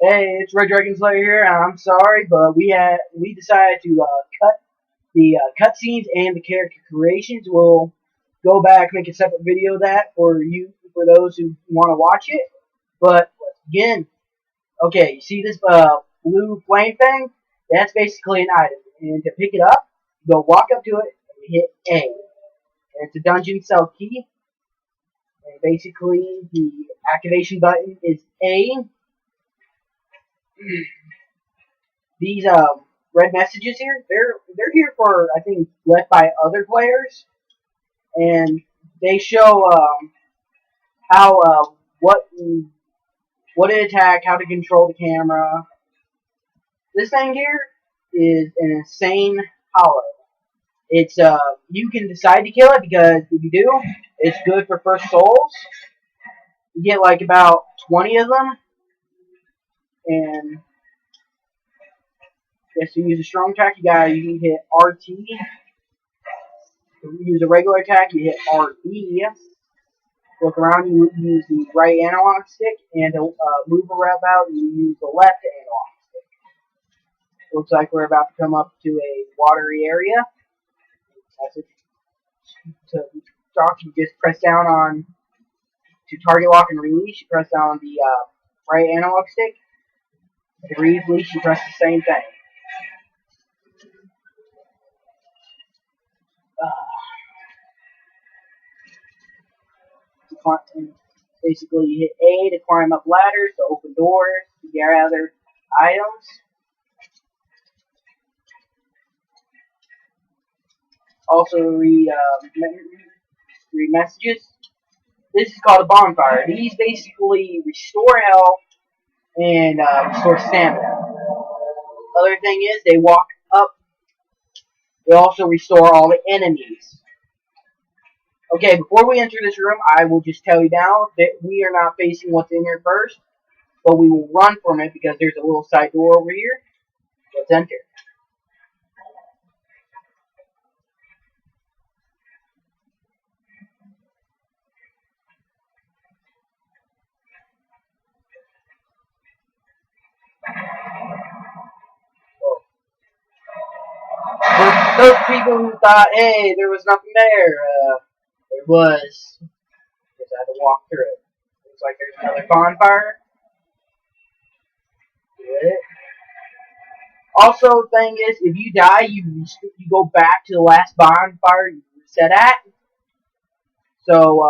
Hey, it's Red Dragon Slayer here. I'm sorry, but we decided to cut the cutscenes and the character creations. We'll go back, make a separate video of that for those who want to watch it. But let's begin. Okay, you see this blue flame thing? That's basically an item, and to pick it up, you go walk up to it and hit A. And it's a dungeon cell key. And basically, the activation button is A. These red messages here, they're here for, I think, left by other players, and they show how what to attack, how to control the camera. This thing here is an insane hollow. It's you can decide to kill it, because if you do, it's good for first souls. You get like about 20 of them, and yes, to use a strong attack, you can hit RT. If you use a regular attack, you hit RB. Look around, you use the right analog stick, and to move about, you use the left analog stick. Looks like we're about to come up to a watery area. That's it. To talk, you just press down on to target lock and release. You press down on the right analog stick. To release, you press the same thing. Basically, you hit A to climb up ladders, to open doors, to gather items. Also, read messages. This is called a bonfire. These basically restore health and restore stamina. Other thing is, they walk up. They also restore all the enemies. Okay, before we enter this room, I will just tell you now that we are not facing what's in here first, but we will run from it because there's a little side door over here. Let's enter. For those people who thought, hey, there was nothing there, there was. Just had to walk through it. Looks like there's another bonfire. Get it? Also, thing is, if you die, you go back to the last bonfire you set at. So,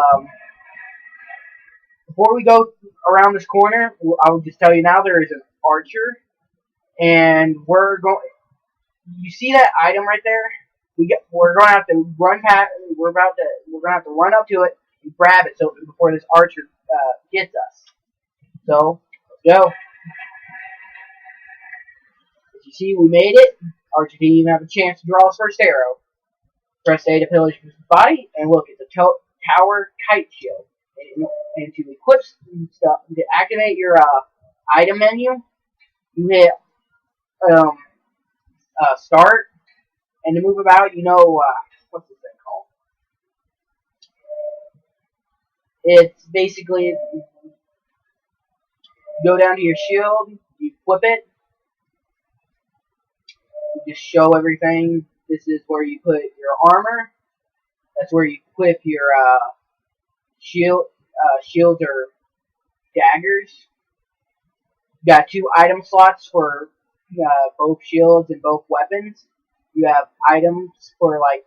before we go around this corner, I will just tell you now there is an archer, and we're going. You see that item right there? We're going to have to run past. We're going to have to run up to it and grab it so before this archer gets us. So let's go. As you see, we made it. Archer didn't even have a chance to draw his first arrow. Press A to pillage his body, and look, it's a tower kite shield. And to equip stuff, to activate your item menu, you hit start, and to move about, what's this thing called? It's basically, you go down to your shield, you flip it, you just show everything. This is where you put your armor. That's where you equip your shields or daggers. You got 2 item slots for both shields and both weapons. You have items for like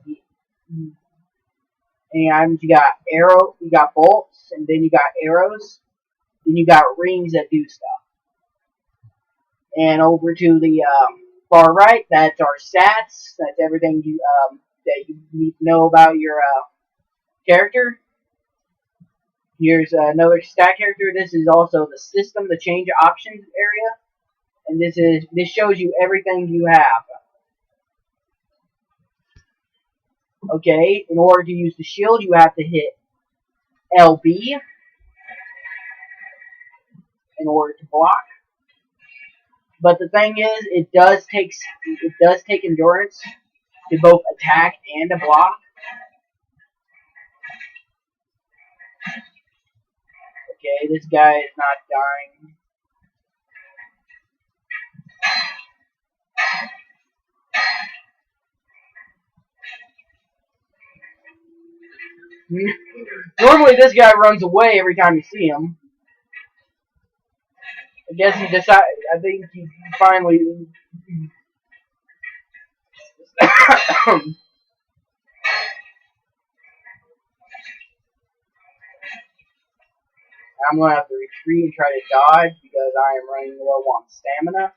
any items. You got bolts, and then you got arrows. Then you got rings that do stuff. And over to the far right, that's our stats. That's everything that you need to know about your character. Here's another stat character. This is also the system, the change options area. And this shows you everything you have. Okay, in order to use the shield, you have to hit LB in order to block. But the thing is, it does take endurance to both attack and to block. Okay, this guy is not dying. Normally this guy runs away every time you see him. I guess he decided. I think he finally. I'm gonna have to retreat and try to dodge because I am running low on stamina.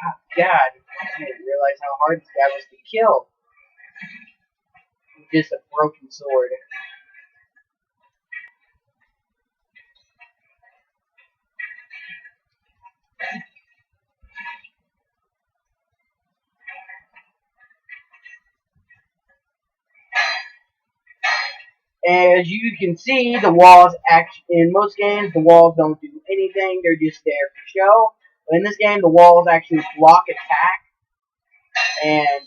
Oh, God, I didn't realize how hard this guy was to kill. With just a broken sword. As you can see, the walls in most games, the walls don't do anything. They're just there for show. But in this game, the walls actually block attack, and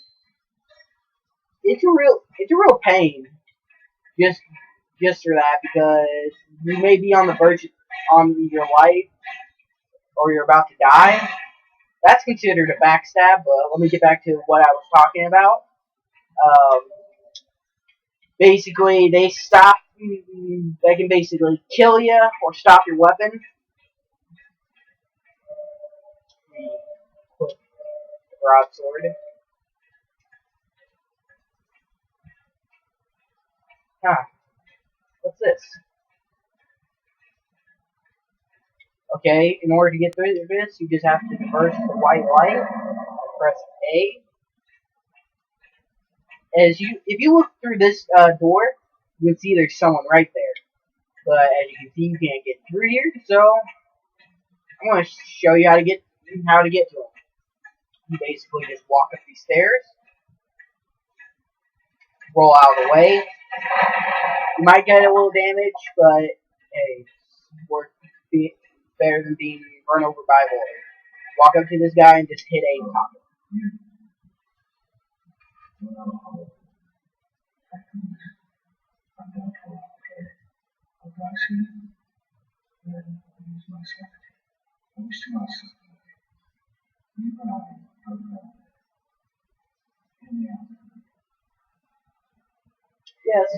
it's a real pain just for that because you may be on the verge on your life or you're about to die. That's considered a backstab. But let me get back to what I was talking about. Um, Basically, they stop. They can basically kill you or stop your weapon. Broadsword. Huh. What's this? Okay, in order to get through this, you just have to burst the white light. Press A. If you look through this door, you can see there's someone right there. But as you can see, you can't get through here. So I'm going to show you how to get to them. You basically just walk up these stairs, roll out of the way. You might get a little damage, but hey, it's worth better than being run over by a bullet. Walk up to this guy and just hit A top. Yes.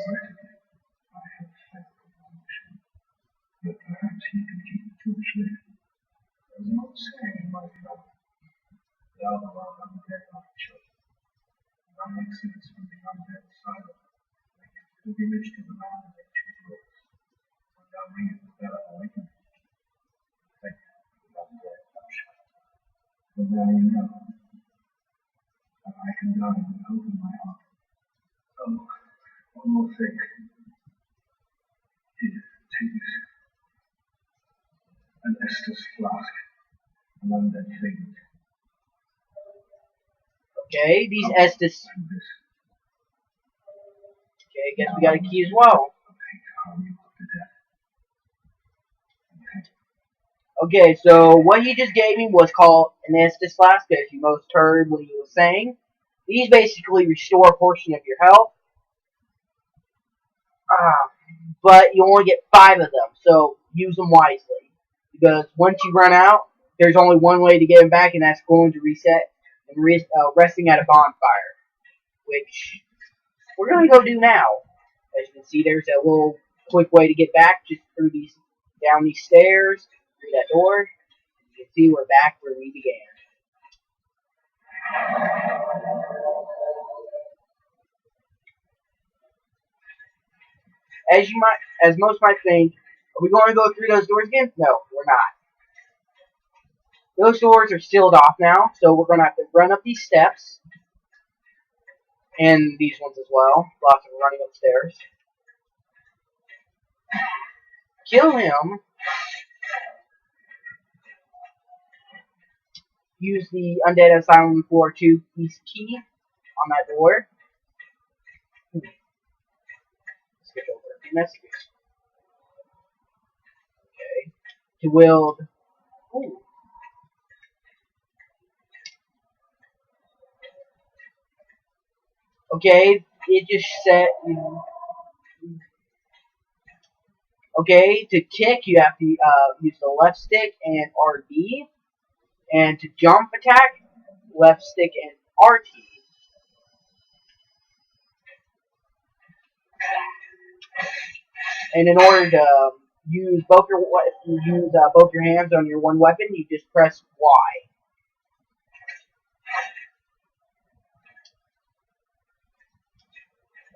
Okay, these Estes. Okay, guess we got a key as well. Okay, so what he just gave me was called an Estes Flask, as you most heard what he was saying. These basically restore a portion of your health. But you only get 5 of them, so use them wisely. Because once you run out, there's only one way to get them back, and that's going to reset and resting at a bonfire. Which we're going to go do now. As you can see, there's a little quick way to get back, just down these stairs, through that door. You can see we're back where we began. As most might think, are we going to go through those doors again? No, we're not. Those doors are sealed off now, so we're going to have to run up these steps. And these ones as well. Lots of running upstairs. Kill him. Use the Undead Asylum Floor 2 piece key on that door. Let's get over a few messages. Okay. To wield. Ooh. Okay, it just said. Okay, to kick, you have to use the left stick and RD. And to jump attack, left stick and RT. And in order to use both your hands on your one weapon, you just press Y.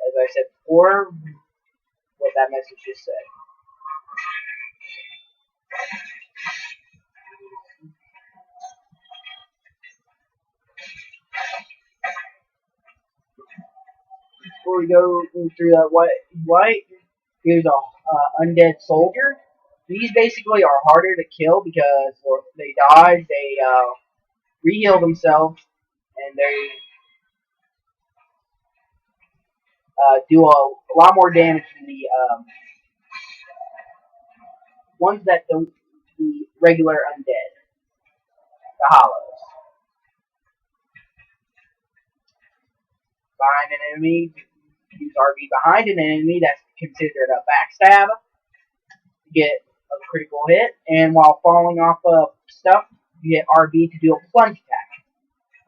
As I said before, what that message just said. Before we go through that white, here's a undead soldier. These basically are harder to kill because they dodge, they re-heal themselves, and they do a lot more damage than the ones that don't the regular undead, the hollows. Behind an enemy, use RB behind an enemy, that's considered a backstab. Get a critical hit, and while falling off of stuff, you hit RB to do a plunge attack.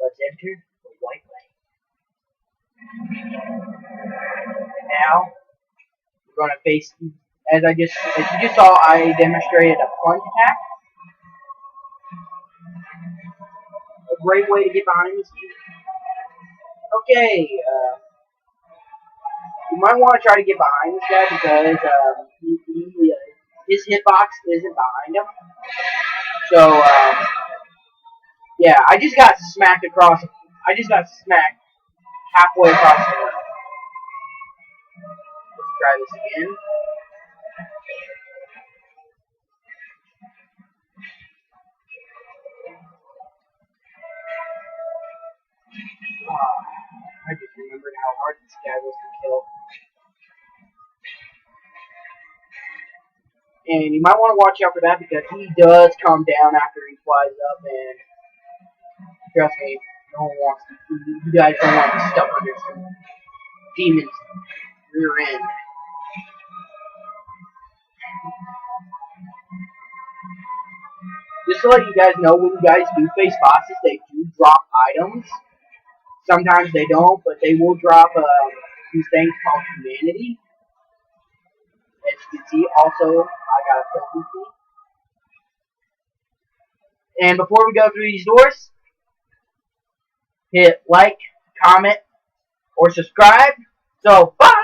Let's enter the white lane. Now, we're going to face, as you just saw, I demonstrated a plunge attack. A great way to get behind this dude. Okay, you might want to try to get behind this guy because his hitbox isn't behind him. So, yeah, I just got smacked halfway across the room. Let's try this again. I just remembered how hard this guy was to kill. And you might want to watch out for that because he does come down after he flies up, and trust me, no one wants to. You guys don't want to be stuck under some demon's rear end. Just to let you guys know, when you guys do face bosses, they do drop items. Sometimes they don't, but they will drop these things called humanity. As you can see, also, I got a token key. And before we go through these doors, hit like, comment, or subscribe. So, bye!